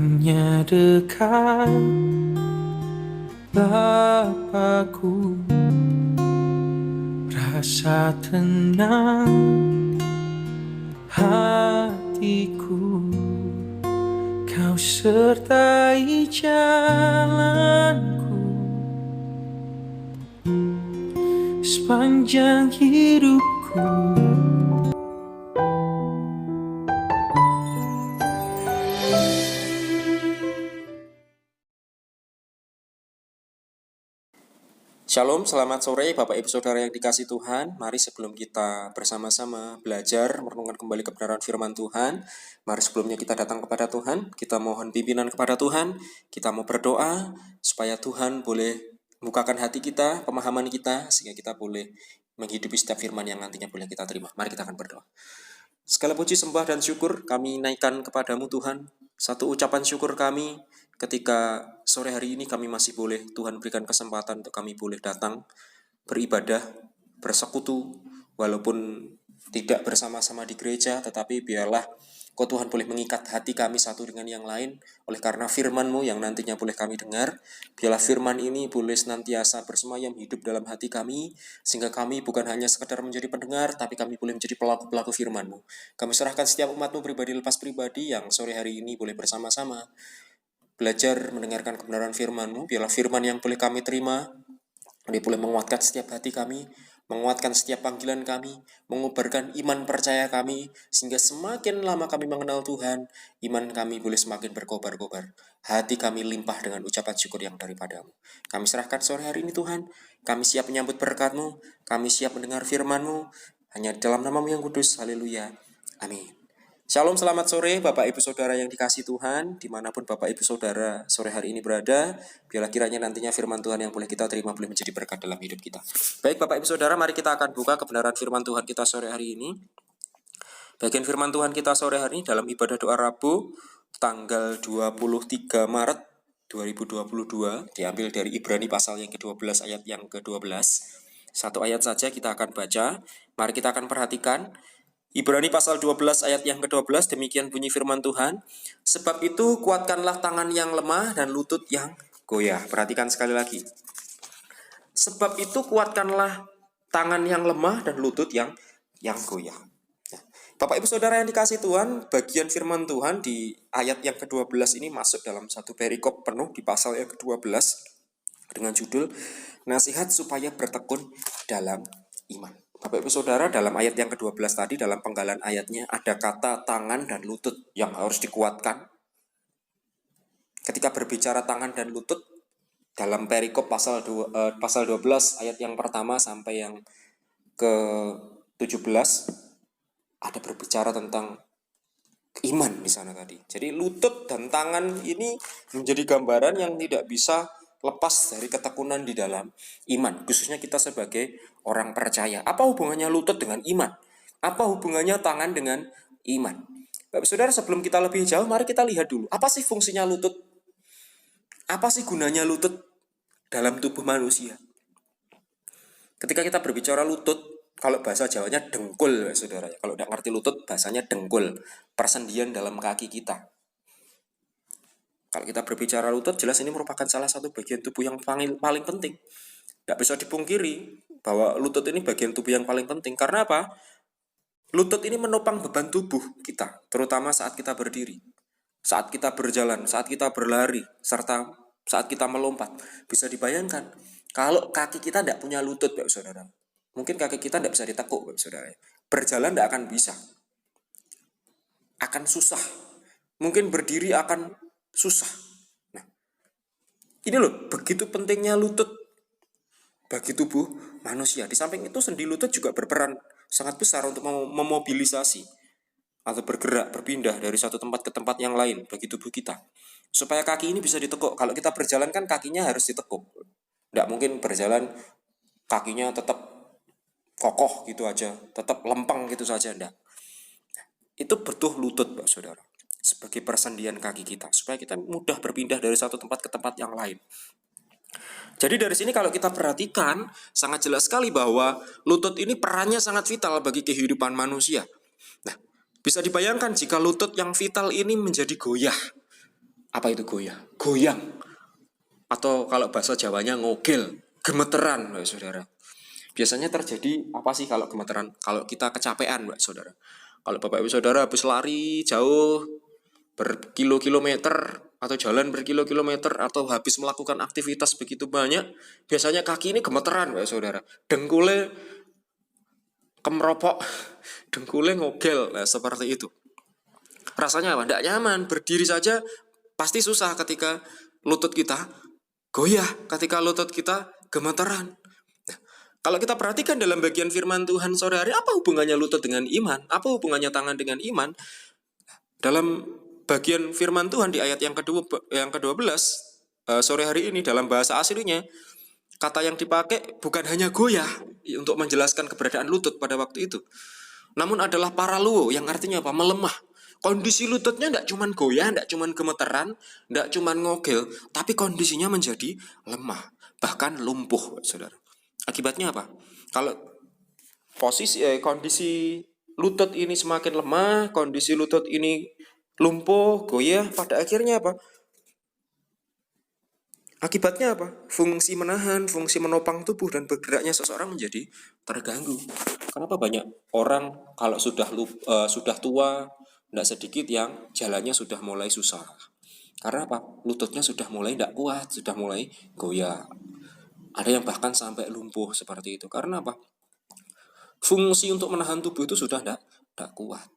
hanya dekat Bapakku, rasa tenang hatiku, Kau sertai jalanku sepanjang hidupku. Shalom, selamat sore Bapak Ibu Saudara yang dikasih Tuhan. Mari sebelum kita bersama-sama belajar merenungkan kembali kebenaran firman Tuhan, mari sebelumnya kita datang kepada Tuhan, kita mohon pimpinan kepada Tuhan, kita mau berdoa supaya Tuhan boleh membukakan hati kita, pemahaman kita, sehingga kita boleh menghidupi setiap firman yang nantinya boleh kita terima. Mari kita akan berdoa. Segala puji, sembah, dan syukur kami naikkan kepadamu Tuhan. Satu ucapan syukur kami ketika sore hari ini kami masih boleh Tuhan berikan kesempatan untuk kami boleh datang, beribadah, bersekutu, walaupun tidak bersama-sama di gereja, tetapi biarlah Kau Tuhan boleh mengikat hati kami satu dengan yang lain, oleh karena firman-Mu yang nantinya boleh kami dengar. Biarlah firman ini boleh senantiasa bersemayam hidup dalam hati kami, sehingga kami bukan hanya sekedar menjadi pendengar, tapi kami boleh menjadi pelaku-pelaku firman-Mu. Kami serahkan setiap umat-Mu pribadi lepas pribadi yang sore hari ini boleh bersama-sama belajar mendengarkan kebenaran firman-Mu. Biarlah firman yang boleh kami terima, dia boleh menguatkan setiap hati kami, menguatkan setiap panggilan kami, mengubarkan iman percaya kami, sehingga semakin lama kami mengenal Tuhan, iman kami boleh semakin berkobar-kobar. Hati kami limpah dengan ucapan syukur yang daripada-Mu. Kami serahkan sore hari ini Tuhan, kami siap menyambut berkat-Mu, kami siap mendengar firman-Mu, hanya dalam nama-Mu yang kudus, haleluya, amin. Shalom, selamat sore Bapak Ibu Saudara yang dikasih Tuhan, dimanapun Bapak Ibu Saudara sore hari ini berada, biarlah kiranya nantinya firman Tuhan yang boleh kita terima boleh menjadi berkat dalam hidup kita. Baik Bapak Ibu Saudara, mari kita akan buka kebenaran firman Tuhan kita sore hari ini. Bagian firman Tuhan kita sore hari ini dalam ibadah doa Rabu, tanggal 23 Maret 2022, diambil dari Ibrani pasal yang ke-12 ayat yang ke-12. Satu ayat saja kita akan baca, mari kita akan perhatikan. Ibrani pasal 12 ayat yang ke-12, demikian bunyi firman Tuhan. Sebab itu kuatkanlah tangan yang lemah dan lutut yang goyah. Perhatikan sekali lagi. Sebab itu kuatkanlah tangan yang lemah dan lutut yang goyah. Bapak Ibu Saudara yang dikasih Tuhan, bagian firman Tuhan di ayat yang ke-12 ini masuk dalam satu perikop penuh di pasal yang ke-12 dengan judul Nasihat supaya bertekun dalam iman. Bapak Ibu Saudara, dalam ayat yang ke-12 tadi, dalam penggalan ayatnya, ada kata tangan dan lutut yang harus dikuatkan. Ketika berbicara tangan dan lutut, dalam perikop pasal 12 ayat yang pertama sampai yang ke-17, ada berbicara tentang iman di sana tadi. Jadi lutut dan tangan ini menjadi gambaran yang tidak bisa lepas dari ketekunan di dalam iman, khususnya kita sebagai orang percaya. Apa hubungannya lutut dengan iman? Apa hubungannya tangan dengan iman? Bapak Saudara, sebelum kita lebih jauh, mari kita lihat dulu, apa sih fungsinya lutut? Apa sih gunanya lutut dalam tubuh manusia? Ketika kita berbicara lutut, kalau bahasa Jawanya dengkul, Saudara. Kalau tidak ngerti lutut, bahasanya dengkul, persendian dalam kaki kita. Kalau kita berbicara lutut, jelas ini merupakan salah satu bagian tubuh yang paling penting. Tidak bisa dipungkiri bahwa lutut ini bagian tubuh yang paling penting. Karena apa? Lutut ini menopang beban tubuh kita, terutama saat kita berdiri, saat kita berjalan, saat kita berlari, serta saat kita melompat. Bisa dibayangkan, kalau kaki kita tidak punya lutut, Bapak Saudara, mungkin kaki kita tidak bisa ditekuk, Bapak Saudara. Berjalan tidak akan bisa. Akan susah. Mungkin berdiri akan susah. Nah, ini loh, begitu pentingnya lutut bagi tubuh manusia. Di samping itu, sendi lutut juga berperan sangat besar untuk memobilisasi atau bergerak, berpindah dari satu tempat ke tempat yang lain bagi tubuh kita. Supaya kaki ini bisa ditekuk. Kalau kita berjalan kan kakinya harus ditekuk. Tidak mungkin berjalan kakinya tetap kokoh gitu aja, tetap lempeng gitu saja, enggak. Itu butuh lutut, Pak Saudara, sebagai persendian kaki kita, supaya kita mudah berpindah dari satu tempat ke tempat yang lain. Jadi dari sini kalau kita perhatikan, sangat jelas sekali bahwa lutut ini perannya sangat vital bagi kehidupan manusia. Nah, bisa dibayangkan jika lutut yang vital ini menjadi goyah. Apa itu goyah? Goyang. Atau kalau bahasa Jawanya ngogel, gemeteran, Mbak Saudara. Biasanya terjadi apa sih kalau gemeteran? Kalau kita kecapean, Mbak Saudara. Kalau Bapak Ibu Saudara habis lari jauh berkilo-kilometer atau jalan berkilo-kilometer atau habis melakukan aktivitas begitu banyak, biasanya kaki ini gemeteran, Mbak Saudara. Dengkulnya kemeropok, dengkulnya ngogel, nah, seperti itu. Rasanya apa? Tidak nyaman. Berdiri saja pasti susah ketika lutut kita goyah, ketika lutut kita gemeteran. Nah, kalau kita perhatikan dalam bagian firman Tuhan sore hari, apa hubungannya lutut dengan iman? Apa hubungannya tangan dengan iman? Dalam bagian firman Tuhan di ayat yang ke-12 sore hari ini dalam bahasa aslinya, kata yang dipakai bukan hanya goyah untuk menjelaskan keberadaan lutut pada waktu itu, namun adalah paraluo yang artinya apa? Melemah. Kondisi lututnya tidak cuma goyah, tidak cuma gemeteran, tidak cuma ngogel, tapi kondisinya menjadi lemah, bahkan lumpuh, saudara. Akibatnya apa? Kalau kondisi lutut ini semakin lemah, kondisi lutut ini lumpuh, goyah, pada akhirnya apa? Akibatnya apa? Fungsi menahan, fungsi menopang tubuh dan bergeraknya seseorang menjadi terganggu. Kenapa banyak orang kalau sudah tua, tidak sedikit yang jalannya sudah mulai susah. Karena apa? Lututnya sudah mulai tidak kuat, sudah mulai goyah. Ada yang bahkan sampai lumpuh seperti itu. Karena apa? Fungsi untuk menahan tubuh itu sudah tidak kuat.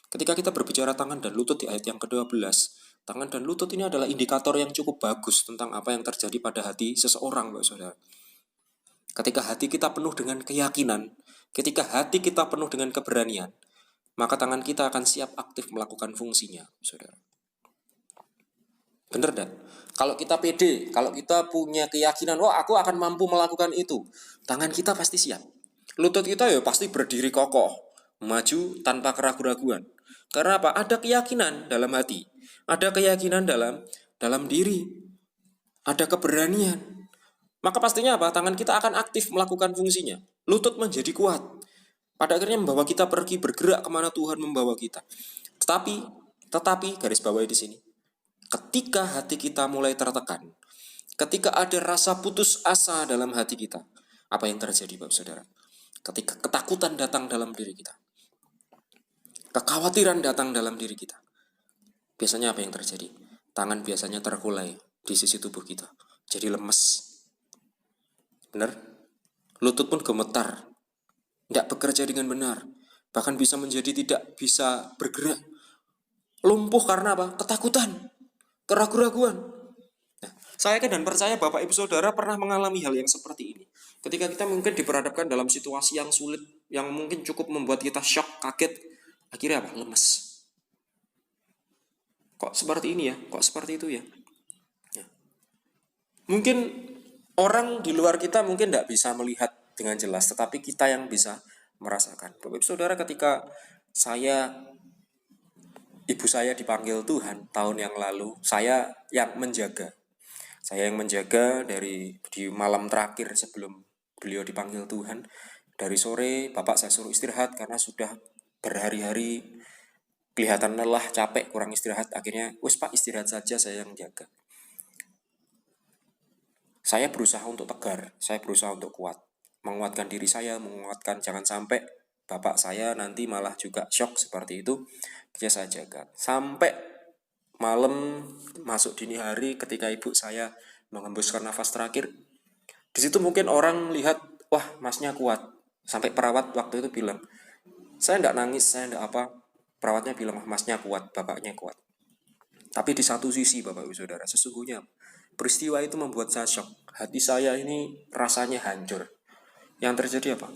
Ketika kita berbicara tangan dan lutut di ayat yang ke-12, tangan dan lutut ini adalah indikator yang cukup bagus tentang apa yang terjadi pada hati seseorang, Bapak Saudara. Ketika hati kita penuh dengan keyakinan, ketika hati kita penuh dengan keberanian, maka tangan kita akan siap aktif melakukan fungsinya, Saudara. Bener dan? Kalau kita pede, kalau kita punya keyakinan, wah aku akan mampu melakukan itu, tangan kita pasti siap. Lutut kita ya pasti berdiri kokoh, maju tanpa keraguan-raguan. Karena apa? Ada keyakinan dalam hati, ada keyakinan dalam diri, ada keberanian. Maka pastinya apa? Tangan kita akan aktif melakukan fungsinya. Lutut menjadi kuat. Pada akhirnya membawa kita pergi bergerak kemana Tuhan membawa kita. Tetapi garis bawahi di sini. Ketika hati kita mulai tertekan, ketika ada rasa putus asa dalam hati kita, apa yang terjadi, Bapak Saudara? Ketika ketakutan datang dalam diri kita, kekhawatiran datang dalam diri kita, biasanya apa yang terjadi? Tangan biasanya terkulai di sisi tubuh kita, jadi lemes. Benar? Lutut pun gemetar, tidak bekerja dengan benar, bahkan bisa menjadi tidak bisa bergerak. Lumpuh karena apa? Ketakutan, keraguan-raguan. Nah, saya yakin dan percaya Bapak Ibu Saudara pernah mengalami hal yang seperti ini. Ketika kita mungkin diperhadapkan dalam situasi yang sulit, yang mungkin cukup membuat kita shock, kaget, akhirnya apa? Lemes. Kok seperti ini ya? Kok seperti itu ya? Ya. Mungkin orang di luar kita mungkin tidak bisa melihat dengan jelas, tetapi kita yang bisa merasakan. Bapak Ibu Saudara, ketika ibu saya dipanggil Tuhan tahun yang lalu, saya yang menjaga di malam terakhir sebelum beliau dipanggil Tuhan. Dari sore bapak saya suruh istirahat karena sudah berhari-hari kelihatan lelah, capek, kurang istirahat. Akhirnya, wes pak istirahat saja, saya yang jaga. Saya berusaha untuk tegar, saya berusaha untuk kuat, menguatkan diri saya, menguatkan jangan sampai bapak saya nanti malah juga shock seperti itu. Dia saya jaga sampai malam, masuk dini hari, ketika ibu saya menghembuskan nafas terakhir. Di situ mungkin orang lihat, wah masnya kuat. Sampai perawat waktu itu bilang, saya tidak nangis, saya tidak apa. Perawatnya bilang, masnya kuat, bapaknya kuat. Tapi di satu sisi Bapak Ibu Saudara, sesungguhnya peristiwa itu membuat saya shock. Hati saya ini rasanya hancur. Yang terjadi apa?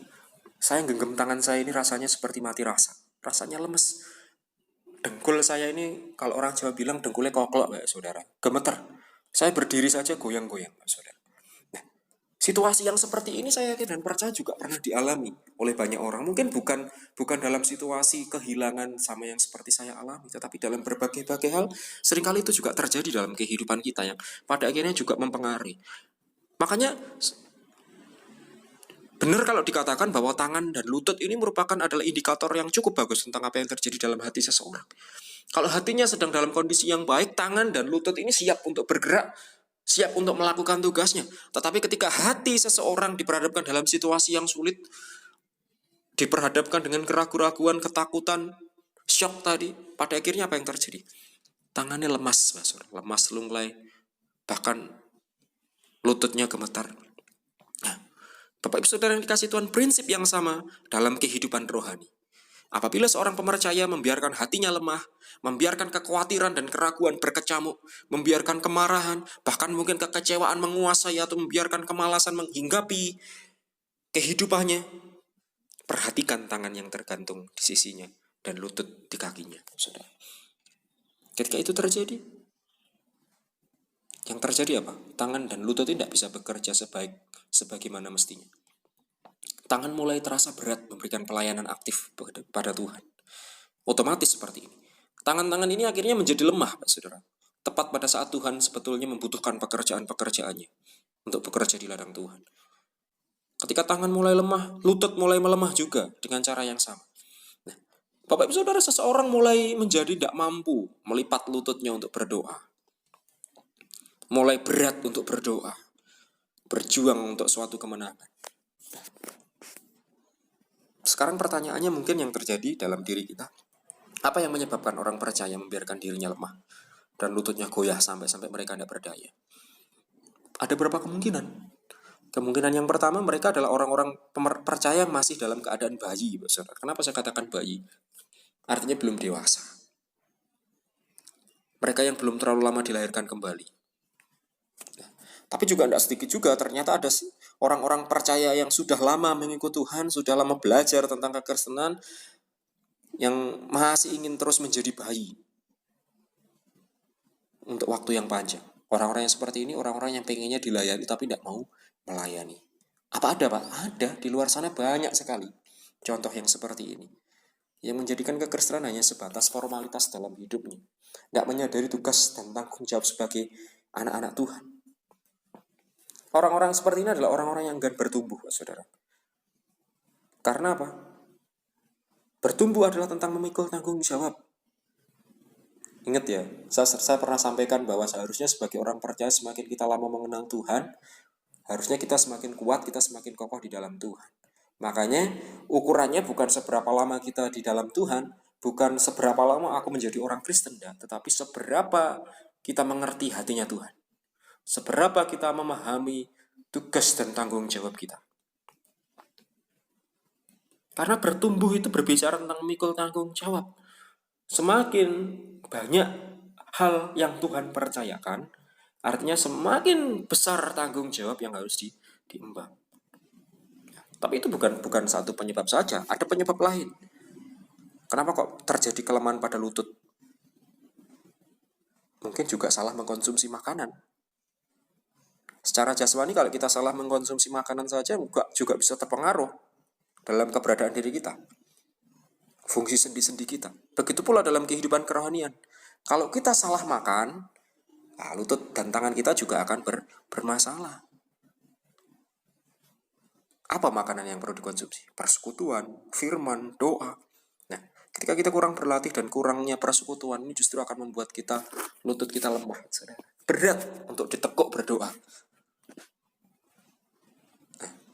Saya genggam tangan saya ini rasanya seperti mati rasa. Rasanya lemes. Dengkul saya ini, kalau orang Jawa bilang dengkulnya koklok, Bapak Saudara. Gemeter. Saya berdiri saja goyang-goyang, Bapak Saudara. Nah, situasi yang seperti ini saya yakin dan percaya juga pernah dialami oleh banyak orang. Mungkin bukan dalam situasi kehilangan sama yang seperti saya alami, tetapi dalam berbagai-bagai hal, seringkali itu juga terjadi dalam kehidupan kita yang pada akhirnya juga mempengaruhi. Makanya benar kalau dikatakan bahwa tangan dan lutut ini merupakan adalah indikator yang cukup bagus tentang apa yang terjadi dalam hati seseorang. Kalau hatinya sedang dalam kondisi yang baik, tangan dan lutut ini siap untuk bergerak, siap untuk melakukan tugasnya. Tetapi ketika hati seseorang diperhadapkan dalam situasi yang sulit, diperhadapkan dengan keraguan-raguan, ketakutan, shock tadi, pada akhirnya apa yang terjadi? Tangannya lemas, lemas lunglai, bahkan lututnya gemetar. Nah, Bapak Ibu Saudara yang dikasih Tuhan, prinsip yang sama dalam kehidupan rohani. Apabila seorang pemercaya membiarkan hatinya lemah, membiarkan kekhawatiran dan keraguan berkecamuk, membiarkan kemarahan, bahkan mungkin kekecewaan menguasai atau membiarkan kemalasan menghinggapi kehidupannya, perhatikan tangan yang tergantung di sisinya dan lutut di kakinya, saudara. Ketika itu terjadi, yang terjadi apa? Tangan dan lutut tidak bisa bekerja sebagaimana mestinya. Tangan mulai terasa berat memberikan pelayanan aktif pada Tuhan. Otomatis seperti ini. Tangan-tangan ini akhirnya menjadi lemah, Pak Saudara. Tepat pada saat Tuhan sebetulnya membutuhkan pekerjaan-pekerjaannya untuk bekerja di ladang Tuhan. Ketika tangan mulai lemah, lutut mulai melemah juga dengan cara yang sama. Nah, Bapak Ibu Saudara, seseorang mulai menjadi tidak mampu melipat lututnya untuk berdoa. Mulai berat untuk berdoa. Berjuang untuk suatu kemenangan. Sekarang pertanyaannya mungkin yang terjadi dalam diri kita. Apa yang menyebabkan orang percaya membiarkan dirinya lemah dan lututnya goyah sampai mereka tidak berdaya? Ada beberapa kemungkinan. Kemungkinan yang pertama, mereka adalah orang-orang percaya yang masih dalam keadaan bayi. Kenapa saya katakan bayi? Artinya belum dewasa. Mereka yang belum terlalu lama dilahirkan kembali. Tapi juga tidak sedikit juga ternyata ada orang-orang percaya yang sudah lama mengikut Tuhan, sudah lama belajar tentang kekristenan, yang masih ingin terus menjadi bayi untuk waktu yang panjang. Orang-orang yang seperti ini, orang-orang yang pengennya dilayani tapi tidak mau melayani. Apa ada, Pak? Ada, di luar sana banyak sekali contoh yang seperti ini. Yang menjadikan kekristenan hanya sebatas formalitas dalam hidupnya. Tidak menyadari tugas dan tanggung jawab sebagai anak-anak Tuhan. Orang-orang seperti ini adalah orang-orang yang enggan bertumbuh, saudara. Karena apa? Bertumbuh adalah tentang memikul tanggung jawab. Ingat ya, saya pernah sampaikan bahwa seharusnya sebagai orang percaya semakin kita lama mengenal Tuhan, harusnya kita semakin kuat, kita semakin kokoh di dalam Tuhan. Makanya ukurannya bukan seberapa lama kita di dalam Tuhan, bukan seberapa lama aku menjadi orang Kristen, tetapi seberapa kita mengerti hatinya Tuhan. Seberapa kita memahami tugas dan tanggung jawab kita. Karena bertumbuh itu berbicara tentang memikul tanggung jawab. Semakin banyak hal yang Tuhan percayakan, artinya semakin besar tanggung jawab yang harus diemban. Tapi itu bukan satu penyebab saja, ada penyebab lain. Kenapa kok terjadi kelemahan pada lutut? Mungkin juga salah mengkonsumsi makanan. Secara jasmani kalau kita salah mengkonsumsi makanan saja juga bisa terpengaruh dalam keberadaan diri kita, fungsi sendi-sendi kita. Begitu pula dalam kehidupan kerohanian. Kalau kita salah makan, lutut dan tangan kita juga akan bermasalah. Apa makanan yang perlu dikonsumsi? Persekutuan, firman, doa. Nah, ketika kita kurang berlatih dan kurangnya persekutuan, ini justru akan membuat lutut kita lemah, saudara. Berat untuk ditekuk berdoa.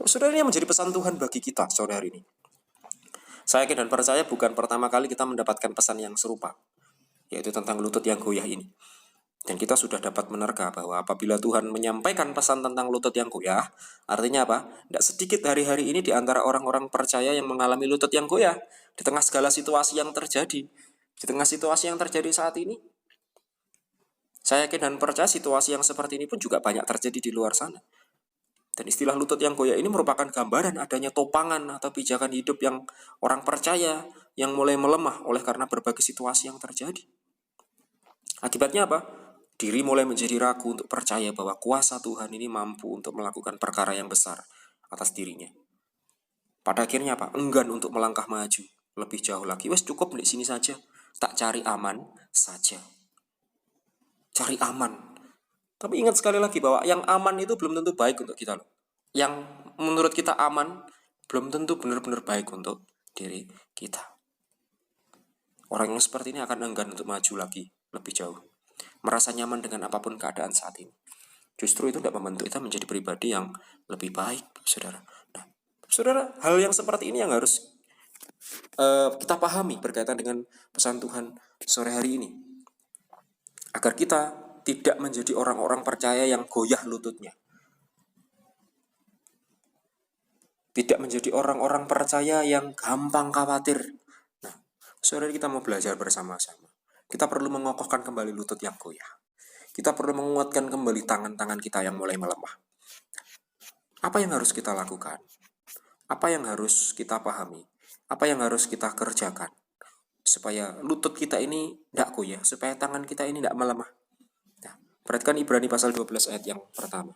Saudara, ini menjadi pesan Tuhan bagi kita sore hari ini. Saya yakin dan percaya bukan pertama kali kita mendapatkan pesan yang serupa, yaitu tentang lutut yang goyah ini. Dan kita sudah dapat menerka bahwa apabila Tuhan menyampaikan pesan tentang lutut yang goyah, artinya apa? Tidak sedikit hari-hari ini di antara orang-orang percaya yang mengalami lutut yang goyah, di tengah segala situasi yang terjadi. Di tengah situasi yang terjadi saat ini, saya yakin dan percaya situasi yang seperti ini pun juga banyak terjadi di luar sana. Dan istilah lutut yang goyah ini merupakan gambaran adanya topangan atau pijakan hidup yang orang percaya yang mulai melemah oleh karena berbagai situasi yang terjadi. Akibatnya apa? Diri mulai menjadi ragu untuk percaya bahwa kuasa Tuhan ini mampu untuk melakukan perkara yang besar atas dirinya. Pada akhirnya apa? Enggan untuk melangkah maju lebih jauh lagi. Wes cukup di sini saja. Tak cari aman saja. Cari aman. Tapi ingat sekali lagi bahwa yang aman itu belum tentu baik untuk kita loh. Yang menurut kita aman belum tentu benar-benar baik untuk diri kita. Orang yang seperti ini akan enggan untuk maju lagi lebih jauh, merasa nyaman dengan apapun keadaan saat ini. Justru itu tidak membentuk kita menjadi pribadi yang lebih baik, saudara. Nah, saudara, hal yang seperti ini yang harus kita pahami berkaitan dengan pesan Tuhan sore hari ini, agar kita tidak menjadi orang-orang percaya yang goyah lututnya, tidak menjadi orang-orang percaya yang gampang khawatir. Nah, saudara, kita mau belajar bersama-sama. Kita perlu mengokohkan kembali lutut yang goyah. Kita perlu menguatkan kembali tangan-tangan kita yang mulai melemah. Apa yang harus kita lakukan? Apa yang harus kita pahami? Apa yang harus kita kerjakan? Supaya lutut kita ini tidak goyah, supaya tangan kita ini tidak melemah. Nah, perhatikan Ibrani pasal 12 ayat yang pertama.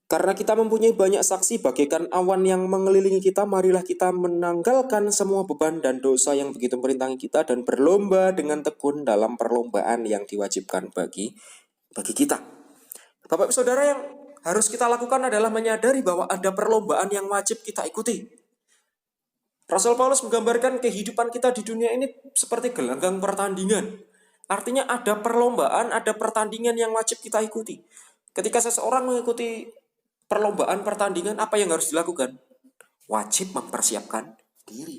Karena kita mempunyai banyak saksi bagaikan awan yang mengelilingi kita, marilah kita menanggalkan semua beban dan dosa yang begitu merintangi kita dan berlomba dengan tekun dalam perlombaan yang diwajibkan bagi kita. Bapak Ibu Saudara, yang harus kita lakukan adalah menyadari bahwa ada perlombaan yang wajib kita ikuti. Rasul Paulus menggambarkan kehidupan kita di dunia ini seperti gelanggang pertandingan. Artinya ada perlombaan, ada pertandingan yang wajib kita ikuti. Ketika seseorang mengikuti perlombaan pertandingan, apa yang harus dilakukan? Wajib mempersiapkan diri.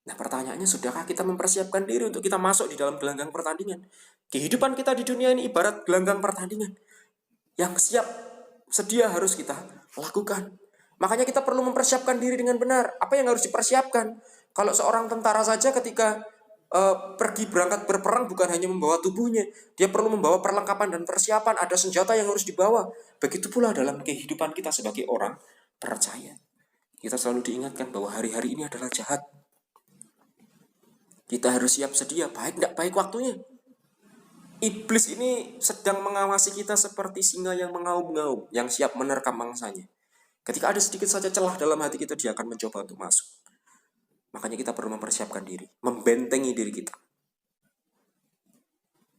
Nah, pertanyaannya, sudahkah kita mempersiapkan diri untuk kita masuk di dalam gelanggang pertandingan? Kehidupan kita di dunia ini ibarat gelanggang pertandingan yang siap, sedia harus kita lakukan. Makanya kita perlu mempersiapkan diri dengan benar. Apa yang harus dipersiapkan? Kalau seorang tentara saja ketika pergi berangkat berperang bukan hanya membawa tubuhnya, dia perlu membawa perlengkapan dan persiapan, ada senjata yang harus dibawa. Begitu pula dalam kehidupan kita sebagai orang percaya. Kita selalu diingatkan bahwa hari-hari ini adalah jahat. Kita harus siap sedia, baik tidak baik waktunya. Iblis ini sedang mengawasi kita seperti singa yang mengaum-ngaum, yang siap menerkam mangsanya. Ketika ada sedikit saja celah dalam hati kita, dia akan mencoba untuk masuk. Makanya kita perlu mempersiapkan diri, membentengi diri kita.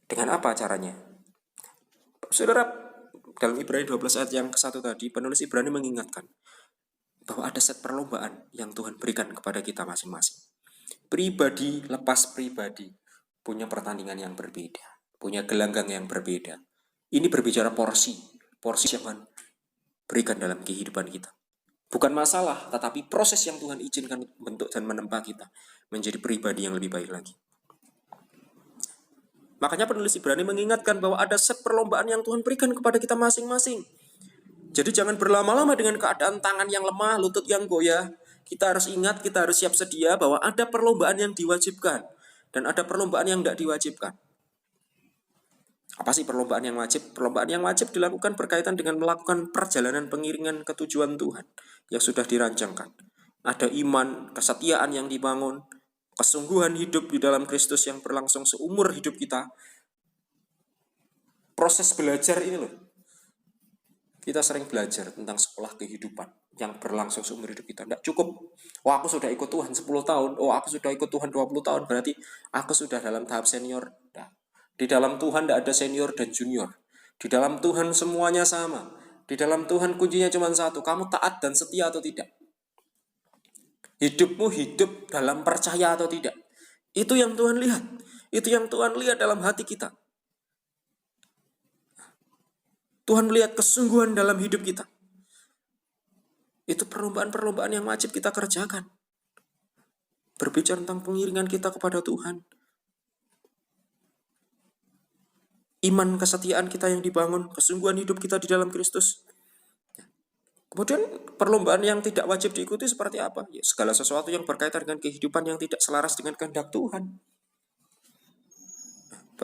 Dengan apa caranya? Saudara, dalam Ibrani 12 ayat yang ke-1 tadi, penulis Ibrani mengingatkan bahwa ada set perlombaan yang Tuhan berikan kepada kita masing-masing. Pribadi lepas pribadi punya pertandingan yang berbeda, punya gelanggang yang berbeda. Ini berbicara porsi yang Tuhan berikan dalam kehidupan kita. Bukan masalah, tetapi proses yang Tuhan izinkan bentuk dan menempa kita menjadi pribadi yang lebih baik lagi. Makanya penulis Ibrani mengingatkan bahwa ada set perlombaan yang Tuhan berikan kepada kita masing-masing. Jadi jangan berlama-lama dengan keadaan tangan yang lemah, lutut yang goyah. Kita harus ingat, kita harus siap sedia bahwa ada perlombaan yang diwajibkan dan ada perlombaan yang tidak diwajibkan. Apa sih perlombaan yang wajib? Perlombaan yang wajib dilakukan berkaitan dengan melakukan perjalanan pengiringan ke tujuan Tuhan yang sudah dirancangkan. Ada iman, kesetiaan yang dibangun, kesungguhan hidup di dalam Kristus yang berlangsung seumur hidup kita. Proses belajar ini loh. Kita sering belajar tentang sekolah kehidupan yang berlangsung seumur hidup kita. Tidak cukup, oh aku sudah ikut Tuhan 10 tahun, oh aku sudah ikut Tuhan 20 tahun, berarti aku sudah dalam tahap senior. Nah, di dalam Tuhan tidak ada senior dan junior. Di dalam Tuhan semuanya sama. Di dalam Tuhan kuncinya cuma satu, kamu taat dan setia atau tidak. Hidupmu hidup dalam percaya atau tidak. Itu yang Tuhan lihat. Itu yang Tuhan lihat dalam hati kita. Tuhan melihat kesungguhan dalam hidup kita. Itu perlombaan-perlombaan yang wajib kita kerjakan. Berbicara tentang pengiringan kita kepada Tuhan. Iman kesetiaan kita yang dibangun, kesungguhan hidup kita di dalam Kristus. Kemudian perlombaan yang tidak wajib diikuti seperti apa? Ya, segala sesuatu yang berkaitan dengan kehidupan yang tidak selaras dengan kehendak Tuhan.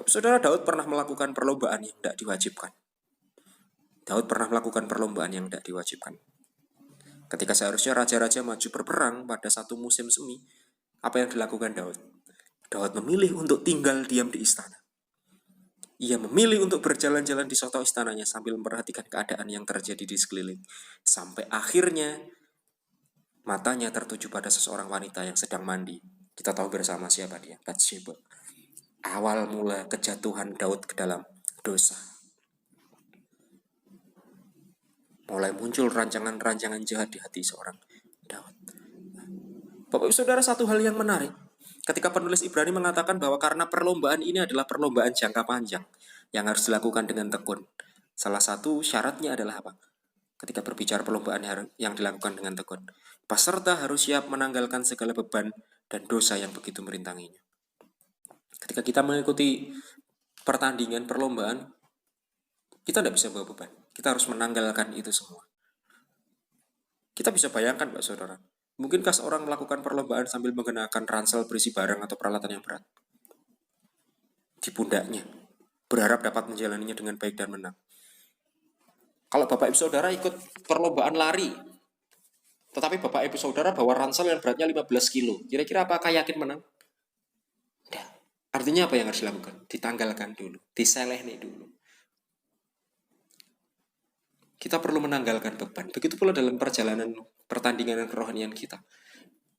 Saudara, Daud pernah melakukan perlombaan yang tidak diwajibkan. Daud pernah melakukan perlombaan yang tidak diwajibkan. Ketika seharusnya raja-raja maju berperang pada satu musim semi, apa yang dilakukan Daud? Daud memilih untuk tinggal diam di istana. Ia memilih untuk berjalan-jalan di soto istananya sambil memperhatikan keadaan yang terjadi di sekeliling. Sampai akhirnya matanya tertuju pada seseorang wanita yang sedang mandi. Kita tahu bersama siapa dia, Batsheba. Awal mula kejatuhan Daud ke dalam dosa. Mulai muncul rancangan-rancangan jahat di hati seorang Daud. Bapak Ibu Saudara, satu hal yang menarik. Ketika penulis Ibrani mengatakan bahwa karena perlombaan ini adalah perlombaan jangka panjang yang harus dilakukan dengan tekun. Salah satu syaratnya adalah apa? Ketika berbicara perlombaan yang dilakukan dengan tekun. Peserta harus siap menanggalkan segala beban dan dosa yang begitu merintanginya. Ketika kita mengikuti pertandingan perlombaan, kita tidak bisa bawa beban. Kita harus menanggalkan itu semua. Kita bisa bayangkan, Pak Saudara, mungkinkah seorang melakukan perlombaan sambil menggunakan ransel berisi barang atau peralatan yang berat di pundaknya, berharap dapat menjalaninya dengan baik dan menang? Kalau Bapak Ibu Saudara ikut perlombaan lari, tetapi Bapak Ibu Saudara bawa ransel yang beratnya 15 kilo, kira-kira apakah yakin menang? Tidak. Artinya apa yang harus dilakukan? Ditanggalkan dulu, diselehni dulu. Kita perlu menanggalkan beban. Begitu pula dalam perjalanan pertandingan kerohanian kita.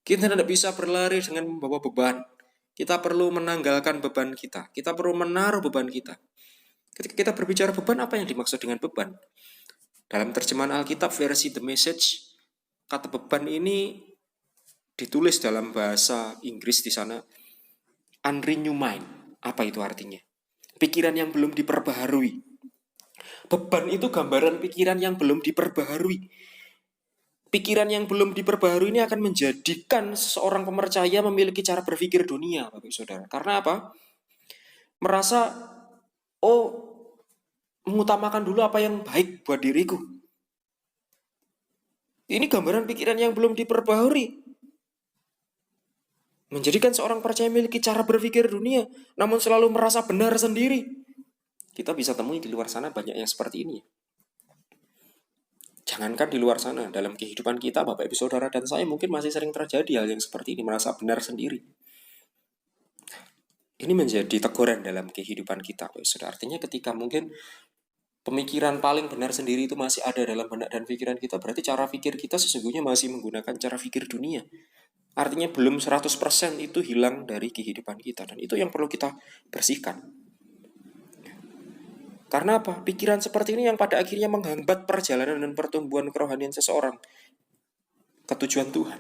Kita tidak bisa berlari dengan membawa beban. Kita perlu menanggalkan beban kita. Kita perlu menaruh beban kita. Ketika kita berbicara beban, apa yang dimaksud dengan beban? Dalam terjemahan Alkitab versi The Message, kata beban ini ditulis dalam bahasa Inggris di sana, unrenewed mind. Apa itu artinya? Pikiran yang belum diperbaharui. Beban itu gambaran pikiran yang belum diperbaharui. Pikiran yang belum diperbaharui ini akan menjadikan seseorang pemercaya memiliki cara berpikir dunia, Bapak Saudara. Karena apa? Merasa, mengutamakan dulu apa yang baik buat diriku. Ini gambaran pikiran yang belum diperbaharui. Menjadikan seorang percaya memiliki cara berpikir dunia, namun selalu merasa benar sendiri. Kita bisa temui di luar sana banyak yang seperti ini. Jangankan di luar sana, dalam kehidupan kita, Bapak Ibu Saudara dan saya mungkin masih sering terjadi hal yang seperti ini, merasa benar sendiri. Ini menjadi teguran dalam kehidupan kita, Bapak Ibu Saudara. Artinya ketika mungkin pemikiran paling benar sendiri itu masih ada dalam benak dan pikiran kita, berarti cara pikir kita sesungguhnya masih menggunakan cara pikir dunia. Artinya belum 100% itu hilang dari kehidupan kita, dan itu yang perlu kita bersihkan. Karena apa? Pikiran seperti ini yang pada akhirnya menghambat perjalanan dan pertumbuhan kerohanian seseorang ke tujuan Tuhan.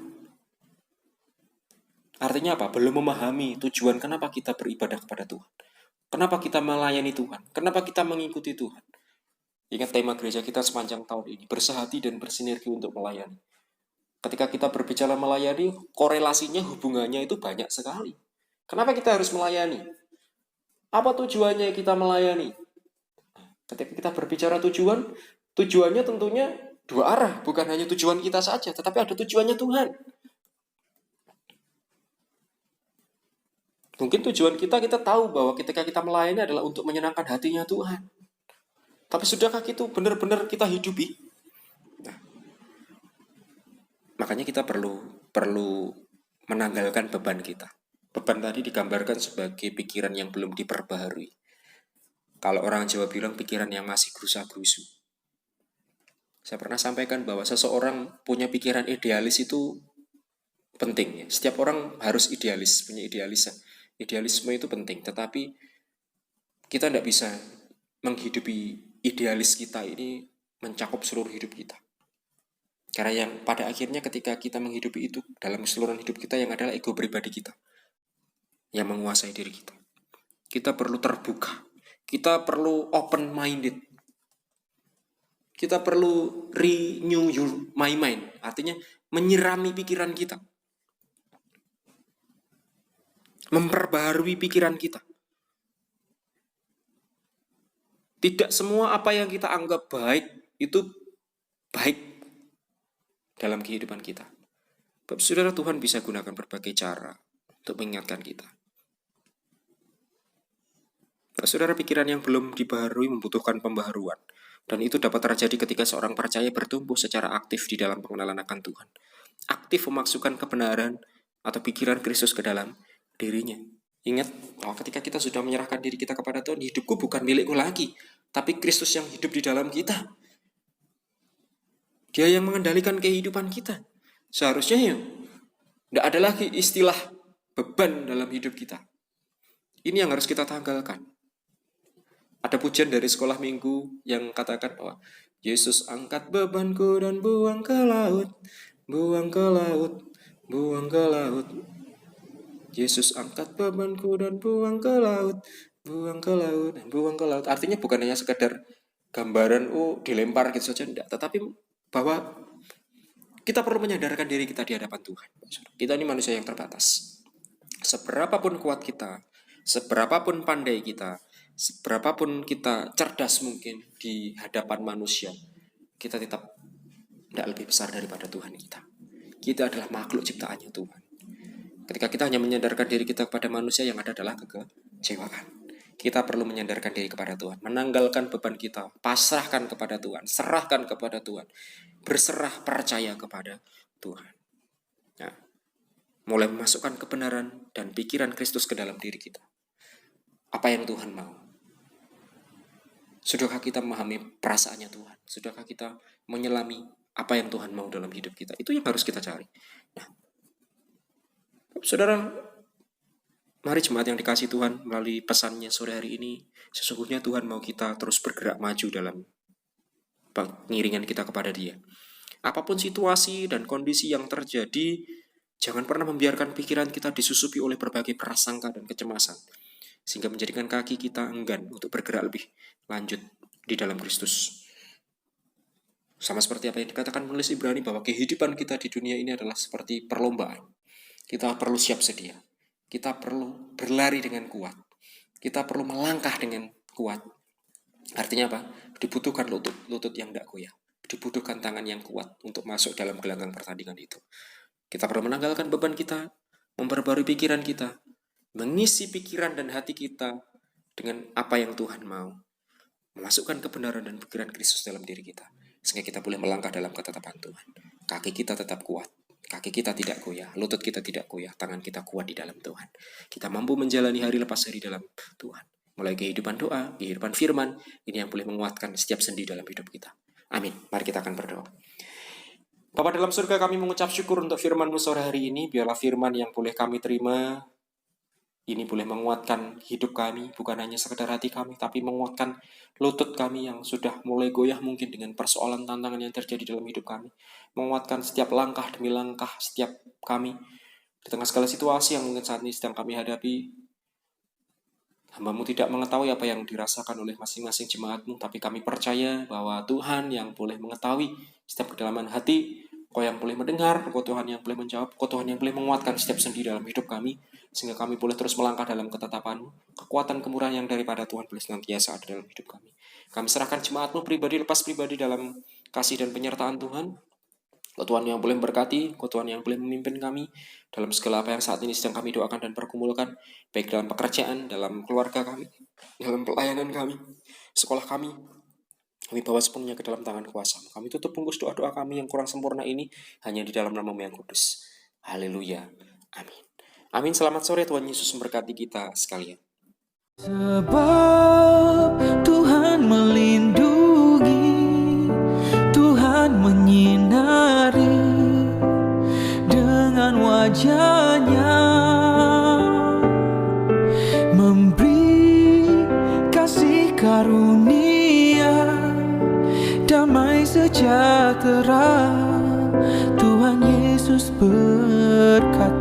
Artinya apa? Belum memahami tujuan kenapa kita beribadah kepada Tuhan. Kenapa kita melayani Tuhan? Kenapa kita mengikuti Tuhan? Ingat tema gereja kita sepanjang tahun ini, bersehati dan bersinergi untuk melayani. Ketika kita berbicara melayani, korelasinya, hubungannya itu banyak sekali. Kenapa kita harus melayani? Apa tujuannya kita melayani? Ketika kita berbicara tujuan, tujuannya tentunya dua arah. Bukan hanya tujuan kita saja, tetapi ada tujuannya Tuhan. Mungkin tujuan kita tahu bahwa ketika kita melayani adalah untuk menyenangkan hatinya Tuhan. Tapi sudahkah itu benar-benar kita hidupi? Nah, makanya kita perlu menanggalkan beban kita. Beban tadi digambarkan sebagai pikiran yang belum diperbaharui. Kalau orang Jawa bilang pikiran yang masih gerusa-gerusu. Saya pernah sampaikan bahwa seseorang punya pikiran idealis itu penting. Ya. Setiap orang harus idealis, punya idealisme. Idealisme itu penting, tetapi kita tidak bisa menghidupi idealis kita ini mencakup seluruh hidup kita. Karena yang pada akhirnya ketika kita menghidupi itu, dalam keseluruhan hidup kita yang adalah ego pribadi kita yang menguasai diri kita. Kita perlu terbuka. Kita perlu open-minded. Kita perlu renew my mind. Artinya menyirami pikiran kita. Memperbaharui pikiran kita. Tidak semua apa yang kita anggap baik itu baik dalam kehidupan kita. Bapak Saudara, Tuhan bisa gunakan berbagai cara untuk mengingatkan kita. Saudara, pikiran yang belum dibaharui membutuhkan pembaharuan. Dan itu dapat terjadi ketika seorang percaya bertumbuh secara aktif di dalam pengenalan akan Tuhan. Aktif memasukkan kebenaran atau pikiran Kristus ke dalam dirinya. Ingat bahwa ketika kita sudah menyerahkan diri kita kepada Tuhan, hidupku bukan milikku lagi, tapi Kristus yang hidup di dalam kita. Dia yang mengendalikan kehidupan kita. Seharusnya ya, tidak ada lagi istilah beban dalam hidup kita. Ini yang harus kita tanggalkan. Ada pujian dari sekolah minggu yang katakan bahwa Yesus angkat bebanku dan buang ke laut, buang ke laut. Yesus angkat bebanku dan buang ke laut, buang ke laut, dan buang ke laut. Artinya bukan hanya sekedar gambaran dilempar gitu saja, enggak, tetapi bahwa kita perlu menyadarkan diri kita di hadapan Tuhan. Kita ini manusia yang terbatas. Seberapapun kuat kita, seberapapun pandai kita, seberapapun kita cerdas mungkin di hadapan manusia, kita tetap tidak lebih besar daripada Tuhan kita. Kita adalah makhluk ciptaannya Tuhan. Ketika kita hanya menyadarkan diri kita kepada manusia, yang ada adalah kekecewaan. Kita perlu menyadarkan diri kepada Tuhan, menanggalkan beban kita, pasrahkan kepada Tuhan, serahkan kepada Tuhan, berserah percaya kepada Tuhan. Nah, mulai memasukkan kebenaran dan pikiran Kristus ke dalam diri kita. Apa yang Tuhan mau? Sudahkah kita memahami perasaannya Tuhan? Sudahkah kita menyelami apa yang Tuhan mau dalam hidup kita? Itu yang harus kita cari. Nah, saudara, mari jemaat yang dikasih Tuhan, melalui pesannya sore hari ini, sesungguhnya Tuhan mau kita terus bergerak maju dalam pengiringan kita kepada Dia. Apapun situasi dan kondisi yang terjadi, jangan pernah membiarkan pikiran kita disusupi oleh berbagai prasangka dan kecemasan, sehingga menjadikan kaki kita enggan untuk bergerak lebih lanjut di dalam Kristus. Sama seperti apa yang dikatakan penulis Ibrani, bahwa kehidupan kita di dunia ini adalah seperti perlombaan. Kita perlu siap sedia. Kita perlu berlari dengan kuat. Kita perlu melangkah dengan kuat. Artinya apa? Dibutuhkan lutut yang tidak goyah. Dibutuhkan tangan yang kuat untuk masuk dalam gelanggang pertandingan itu. Kita perlu menanggalkan beban kita, memperbarui pikiran kita, mengisi pikiran dan hati kita dengan apa yang Tuhan mau. Memasukkan kebenaran dan pikiran Kristus dalam diri kita, sehingga kita boleh melangkah dalam ketetapan Tuhan. Kaki kita tetap kuat. Kaki kita tidak goyah, lutut kita tidak goyah, tangan kita kuat di dalam Tuhan. Kita mampu menjalani hari lepas hari dalam Tuhan. Mulai kehidupan doa, kehidupan firman, ini yang boleh menguatkan setiap sendi dalam hidup kita. Amin. Mari kita akan berdoa. Bapa dalam surga, kami mengucap syukur untuk firman-Mu sore hari ini. Biarlah firman yang boleh kami terima, ini boleh menguatkan hidup kami, bukan hanya sekedar hati kami, tapi menguatkan lutut kami yang sudah mulai goyah mungkin dengan persoalan tantangan yang terjadi dalam hidup kami. Menguatkan setiap langkah demi langkah setiap kami. Di tengah segala situasi yang mungkin saat ini sedang kami hadapi, hamba-Mu tidak mengetahui apa yang dirasakan oleh masing-masing jemaat-Mu, tapi kami percaya bahwa Tuhan yang boleh mengetahui setiap kedalaman hati, Kau yang boleh mendengar, Kau Tuhan yang boleh menjawab, Kau Tuhan yang boleh menguatkan setiap sendi dalam hidup kami, sehingga kami boleh terus melangkah dalam ketetapan-Mu. Kekuatan kemurahan yang daripada Tuhan boleh senantiasa ada dalam hidup kami. Kami serahkan jemaat-Mu pribadi lepas pribadi dalam kasih dan penyertaan Tuhan. Kau Tuhan yang boleh memberkati, Kau Tuhan yang boleh memimpin kami dalam segala apa yang saat ini sedang kami doakan dan pergumulkan, baik dalam pekerjaan, dalam keluarga kami, dalam pelayanan kami, sekolah kami. Kami bawa sepenuhnya ke dalam tangan kuasa-Mu. Kami tutup bungkus doa-doa kami yang kurang sempurna ini hanya di dalam nama-Mu yang kudus. Haleluya. Amin. Amin. Selamat sore, Tuhan Yesus memberkati kita sekalian. Sebab Tuhan melindungi, Tuhan menyinari dengan wajah-Nya, memberi kasih karunia, damai sejahtera. Tuhan Yesus berkata,